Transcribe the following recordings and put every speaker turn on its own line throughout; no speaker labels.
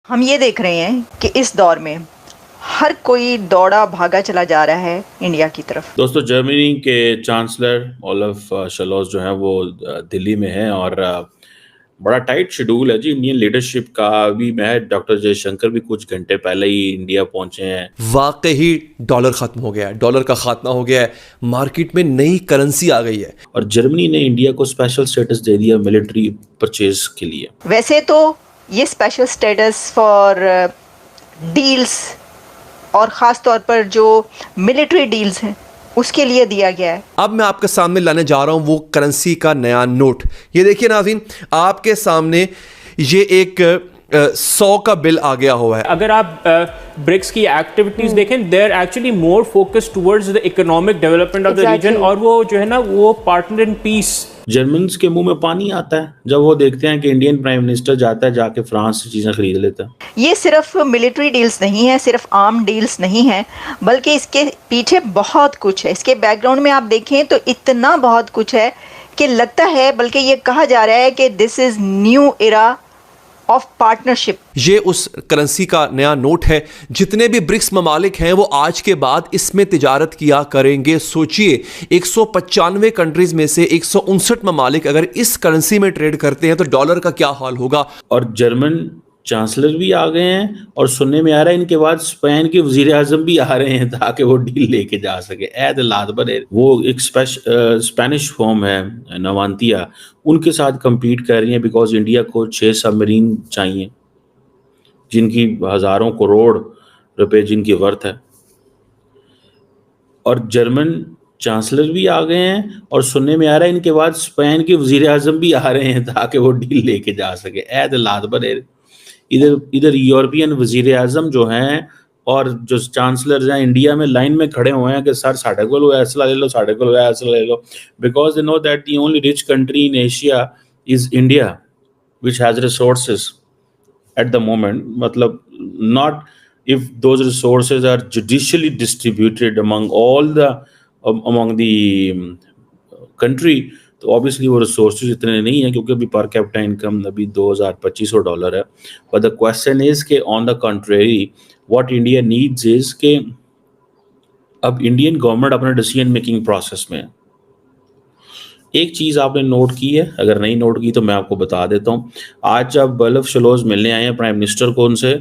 हम ये देख रहे हैं कि इस दौर में हर कोई दौड़ा भागा चला जा रहा है इंडिया की तरफ।
दोस्तों, जर्मनी के चांसलर ओलफ शलोस जो है वो दिल्ली में है और बड़ा टाइट शेड्यूल है जी इंडियन लीडरशिप का। अभी मैं डॉक्टर जयशंकर भी कुछ घंटे पहले ही इंडिया पहुंचे हैं।
वाकई डॉलर खत्म हो गया है, डॉलर का खात्मा हो गया है, मार्केट में नई करेंसी आ गई है।
और जर्मनी ने इंडिया को स्पेशल स्टेटस दे दिया मिलिट्री परचेज के लिए।
वैसे तो ये स्पेशल स्टेटस फॉर डील्स और ख़ास तौर पर जो मिलिट्री डील्स हैं उसके लिए दिया गया है।
अब मैं आपके सामने लाने जा रहा हूं वो करेंसी का नया नोट। ये देखिए नाज़रीन, आपके सामने ये एक 100 का बिल आ गया हुआ है।
अगर आप ब्रिक्स की एक्टिविटीज देखें, they are actually more focused towards the economic development of the region, और वो जो है ना वो पार्टनर इन पीस।
जर्मन्स के मुंह में पानी आता है जब वो देखते हैं कि इंडियन प्राइम मिनिस्टर जाता है जाके फ्रांस से चीजें खरीद लेता है।
ये सिर्फ मिलिट्री डील्स नहीं है, सिर्फ आर्म डील्स नहीं है, बल्कि इसके पीछे बहुत कुछ है। इसके बैकग्राउंड में आप देखें तो इतना बहुत कुछ है कि लगता है, बल्कि ये कहा जा रहा है कि this is new era of partnership.
ये उस करेंसी का नया नोट है। जितने भी ब्रिक्स ममालिक हैं वो आज के बाद इसमें तिजारत किया करेंगे। सोचिए, 195 कंट्रीज में से 159 ममालिक अगर इस करेंसी में ट्रेड करते हैं तो डॉलर का क्या हाल होगा।
और जर्मन चांसलर भी आ गए हैं और सुनने में आ रहा है इनके बाद स्पेन के वजीर आजम भी आ रहे हैं ताकि वो डील लेके जा सके। ऐद लाद बने वो एक स्पेनिश फॉर्म है नवांतिया, उनके साथ compete कर रही हैं बिकॉज इंडिया को 6 सबमरीन चाहिए जिनकी हजारों करोड़ रुपए जिनकी वर्थ है। और जर्मन चांसलर भी आ गए हैं और सुनने में आ रहा है इनके बाद स्पेन के वजीर आजम भी आ रहे हैं ताकि वो डील लेके जा सके। ऐद लाद बने इधर यूरोपियन वजीर आजम जो हैं और जो चांसलर हैं इंडिया में लाइन में खड़े हुए हैं कि सर साढ़े को ऐसा ले लो, साढ़े को ऐसा ले लो, because they know that the only rich country in Asia is India which has resources at the moment. मतलब not if those resources are judicially distributed among the country, तो ऑब्वियसली वो रिसोर्सेज इतने नहीं है क्योंकि अभी पर कैपिटा इनकम अभी $2,2500 है। बट द क्वेश्चन इज के on the contrary what India needs is के अब इंडियन गवर्नमेंट अपने डिसीजन मेकिंग प्रोसेस में एक चीज़ आपने नोट की है, अगर नहीं नोट की तो मैं आपको बता देता हूँ। आज जब ओलफ शलोस मिलने आए हैं प्राइम मिनिस्टर को उनसे,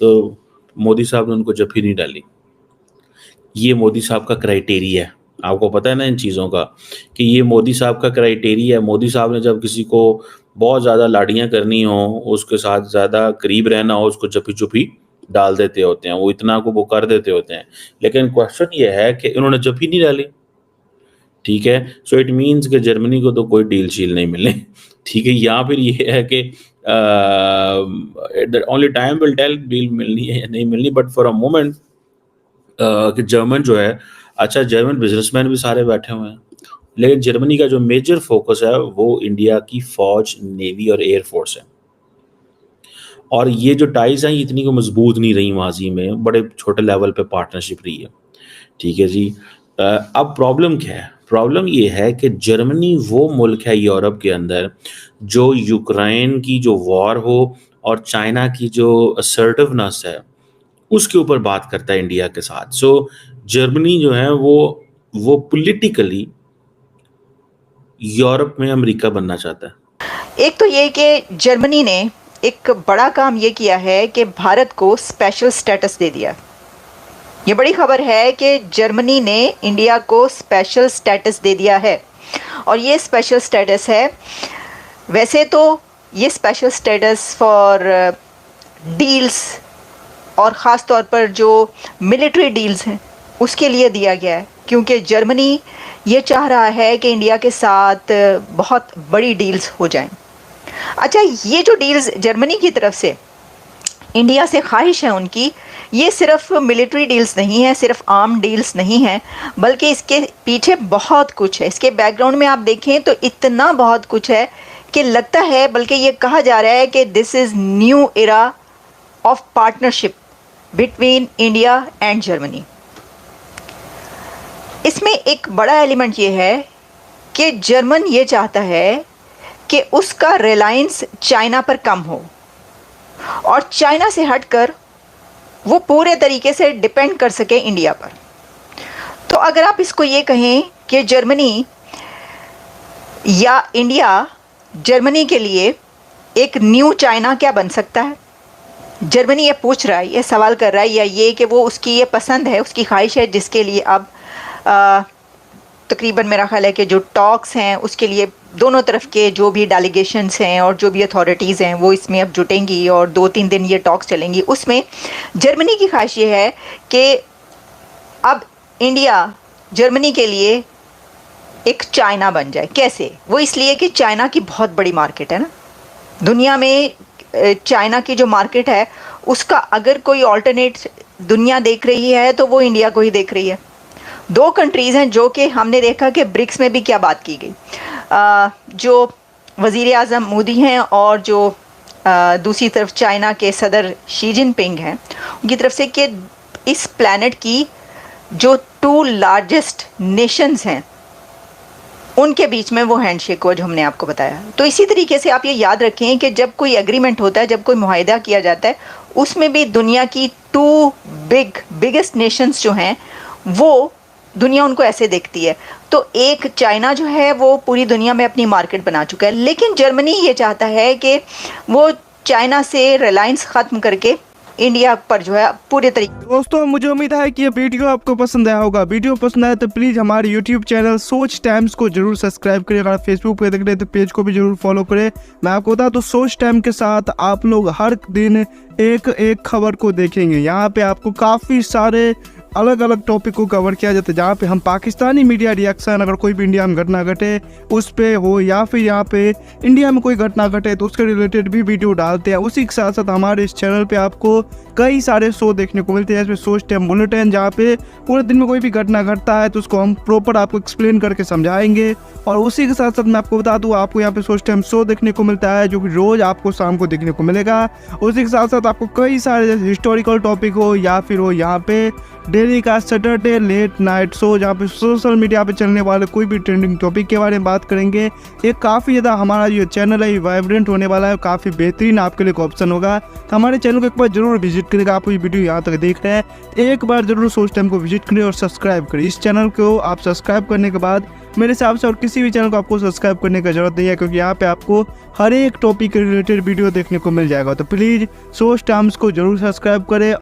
तो मोदी साहब ने उनको जफ्फी नहीं डाली। ये मोदी साहब का क्राइटेरिया है, आपको पता है ना इन चीज़ों का कि ये मोदी साहब का क्राइटेरिया है। मोदी साहब ने जब किसी को बहुत ज़्यादा लाड़ियाँ करनी हो, उसके साथ ज़्यादा करीब रहना हो, उसको जफ्फी चुप्पी डाल देते होते हैं, वो इतना को वो कर देते होते हैं। लेकिन क्वेश्चन ये है कि इन्होंने जफ्फी नहीं डाली, ठीक है। सो इट मीन्स कि जर्मनी को तो कोई डील शील नहीं मिलने, ठीक है। या फिर ये है कि only time will tell deal मिलनी है या नहीं मिलनी। बट फॉर अ मोमेंट कि जर्मन जो है, अच्छा जर्मन बिजनेसमैन भी सारे बैठे हुए हैं, लेकिन जर्मनी का जो मेजर फोकस है वो इंडिया की फौज, नेवी और एयर फोर्स है। और ये जो टाइज हैं इतनी को मजबूत नहीं रही माजी में, बड़े छोटे लेवल पे पार्टनरशिप रही है, ठीक है जी। अब प्रॉब्लम क्या है? प्रॉब्लम ये है कि जर्मनी वो मुल्क है यूरोप के अंदर जो यूक्रेन की जो वॉर हो और चाइना की जो असर्टिवनेस है उसके ऊपर बात करता है इंडिया के साथ। सो जर्मनी जो है वो पॉलिटिकली यूरोप में अमेरिका बनना चाहता है।
एक तो ये कि जर्मनी ने एक बड़ा काम ये किया है कि भारत को स्पेशल स्टेटस दे दिया। ये बड़ी खबर है कि जर्मनी ने इंडिया को स्पेशल स्टेटस दे दिया है। और ये स्पेशल स्टेटस है, वैसे तो ये स्पेशल स्टेटस फॉर डील्स और ख़ास तौर पर जो मिलिट्री डील्स हैं उसके लिए दिया गया है, क्योंकि जर्मनी ये चाह रहा है कि इंडिया के साथ बहुत बड़ी डील्स हो जाएं। अच्छा, ये जो डील्स जर्मनी की तरफ से इंडिया से ख्वाहिश है उनकी, ये सिर्फ मिलिट्री डील्स नहीं है, सिर्फ आर्म डील्स नहीं है, बल्कि इसके पीछे बहुत कुछ है। इसके बैकग्राउंड में आप देखें तो इतना बहुत कुछ है कि लगता है, बल्कि ये कहा जा रहा है कि this is new era of partnership between India and Germany. इसमें एक बड़ा एलिमेंट ये है कि जर्मन ये चाहता है कि उसका रिलायंस चाइना पर कम हो। और चाइना से हटकर वो पूरे तरीके से डिपेंड कर सके इंडिया पर। तो अगर आप इसको ये कहें कि जर्मनी या इंडिया जर्मनी के लिए एक न्यू चाइना क्या बन सकता है, जर्मनी ये पूछ रहा है, ये सवाल कर रहा है, या ये कि वो उसकी ये पसंद है, उसकी ख्वाहिश है, जिसके लिए अब तकरीबन मेरा ख्याल है कि जो टॉक्स हैं उसके लिए दोनों तरफ के जो भी डेलीगेशंस हैं और जो भी अथॉरिटीज़ हैं वो इसमें अब जुटेंगी और 2-3 दिन ये टॉक्स चलेंगी। उसमें जर्मनी की ख्वाहिश ये है कि अब इंडिया जर्मनी के लिए एक चाइना बन जाए। कैसे? वो इसलिए कि चाइना की बहुत बड़ी मार्केट है ना दुनिया में। चाइना की जो मार्केट है उसका अगर कोई ऑल्टरनेट दुनिया देख रही है तो वो इंडिया को ही देख रही है। 2 कंट्रीज़ हैं जो कि हमने देखा कि ब्रिक्स में भी क्या बात की गई। जो वज़ीर आज़म मोदी हैं और जो दूसरी तरफ चाइना के सदर शी जिनपिंग हैं, उनकी तरफ से कि इस प्लैनेट की जो 2 लार्जेस्ट नेशंस हैं उनके बीच में वो हैंडशेक हुआ जो हमने आपको बताया। तो इसी तरीके से आप ये याद रखें कि जब कोई एग्रीमेंट होता है, जब कोई मुआहिदा किया जाता है, उसमें भी दुनिया की 2 बिगेस्ट नेशंस जो हैं वो दुनिया उनको ऐसे देखती है। तो एक चाइना जो है वो पूरी दुनिया में अपनी मार्केट बना चुका है, लेकिन जर्मनी ये चाहता है कि वो चाइना से रिलायंस ख़त्म करके इंडिया पर जो है पूरे तरीके।
दोस्तों मुझे उम्मीद है कि ये वीडियो आपको पसंद आया होगा। वीडियो पसंद आया तो प्लीज़ हमारे यूट्यूब चैनल सोच टाइम्स को जरूर सब्सक्राइब करें। अगर फेसबुक पे देख रहे हैं तो पेज को भी जरूर फॉलो करें। मैं आपको बता दूं सोच टाइम के साथ आप लोग हर दिन एक खबर को देखेंगे। यहाँ पे आपको काफ़ी सारे अलग अलग टॉपिक को कवर किया जाता है, जहाँ पे हम पाकिस्तानी मीडिया रिएक्शन, अगर कोई भी इंडिया में घटना घटे उस पे हो, या फिर यहाँ पे इंडिया में कोई घटना घटे तो उसके रिलेटेड भी वीडियो डालते हैं। उसी के साथ साथ हमारे इस चैनल पे आपको कई सारे शो देखने को मिलते हैं, जैसे सोच टाइम बुलेटिन, जहाँ पे पूरे दिन में कोई भी घटना घटता है तो उसको हम प्रॉपर आपको एक्सप्लेन करके समझाएंगे। और उसी के साथ साथ मैं आपको बता दूँ आपको यहाँ पे सोच टाइम शो देखने को मिलता है जो कि रोज़ आपको शाम को देखने को मिलेगा। उसी के साथ साथ आपको कई सारे जैसे हिस्टोरिकल टॉपिक हो या फिर हो यहाँ पे डेली का सैटरडे लेट नाइट शो, जहाँ पे सोशल मीडिया पे चलने वाले कोई भी ट्रेंडिंग टॉपिक के बारे में बात करेंगे। ये काफ़ी ज़्यादा हमारा जो चैनल है वाइब्रेंट होने वाला है, काफ़ी बेहतरीन आपके लिए ऑप्शन होगा। तो हमारे चैनल को एक बार जरूर विजिट करेगा। आप ये वीडियो यहाँ तक देख रहे हैं एक बार जरूर सोच टाइम को विजिट करें और सब्सक्राइब करें। इस चैनल को आप सब्सक्राइब करने के बाद मेरे हिसाब से और किसी भी चैनल को आपको सब्सक्राइब करने की जरूरत नहीं है, क्योंकि यहाँ पे आपको हर एक टॉपिक के रिलेटेड वीडियो देखने को मिल जाएगा। तो प्लीज़ सोच टाइम्स को जरूर सब्सक्राइब करें